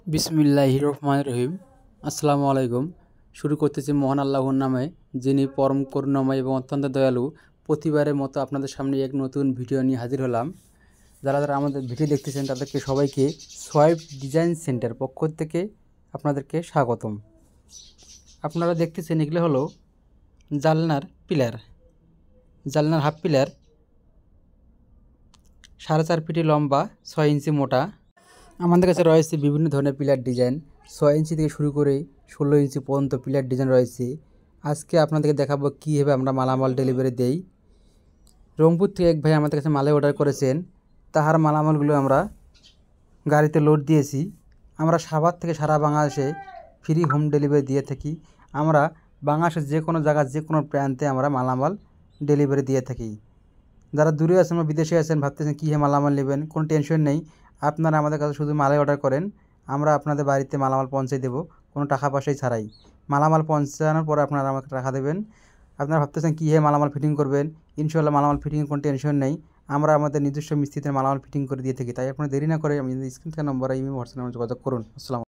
বিসমিল্লাহির রহমানির রহিম। আসসালামু আলাইকুম। শুরু করতেছি মহান আল্লাহর নামে, যিনি পরম করুণাময় এবং অত্যন্ত দয়ালু। প্রতিবারের মতো আপনাদের সামনে এক নতুন ভিডিও নিয়ে হাজির হলাম। যারা যারা আমাদের ভিডিও দেখতেছেন তাদেরকে সবাইকে সোয়াইপ ডিজাইন সেন্টার পক্ষ থেকে আপনাদেরকে স্বাগতম। আপনারা দেখতেছেন এগুলো হলো জানলার পিলার, জানলার হাফ পিলার 4.5 ফিট লম্বা, 6 ইঞ্চি মোটা। আমাদের কাছে রয়েছে বিভিন্ন ধরনের পিলার ডিজাইন, 6 ইঞ্চি থেকে শুরু করে 16 ইঞ্চি পর্যন্ত পিলার ডিজাইন রয়েছে। আজকে আপনাদেরকে দেখাবো কীভাবে আমরা মালামাল ডেলিভারি দেই। রংপুর থেকে এক ভাই আমাদের কাছে মালে অর্ডার করেছেন, তাহার মালামালগুলো আমরা গাড়িতে লোড দিয়েছি। আমরা সাভার থেকে সারা বাংলাদেশে ফ্রি হোম ডেলিভারি দিয়ে থাকি। আমরা বাংলাদেশের যে কোনো জায়গা যে কোনো প্রান্তে আমরা মালামাল ডেলিভারি দিয়ে থাকি। যারা দূরে আছেন বা বিদেশে আছেন, ভাবতেছেন কী মালামাল নেবেন, কোনো টেনশন নেই। আপনারা আমাদের কাছে শুধু মালাই অর্ডার করেন, আমরা আপনাদের বাড়িতে মালামাল পৌঁছে দেবো কোনো টাকা পয়সাই ছাড়াই। মালামাল পৌঁছানোর পরে আপনারা আমাকে টাকা দেবেন। আপনারা ভাবতেছেন কী মালামাল ফিটিং করবেন, ইনশাআল্লাহ মালামাল ফিটিংয়ের কোনো টেনশন নেই। আমরা আমাদের নিজস্ব মিস্ত্রিতে মালামাল ফিটিং করে দিয়ে থাকি। তাই আপনারা দেরি না করে আমি স্ক্রিন থেকে নম্বর ইমেল হোয়াটসঅ্যাপ যোগাযোগ করুন। আসসালাম।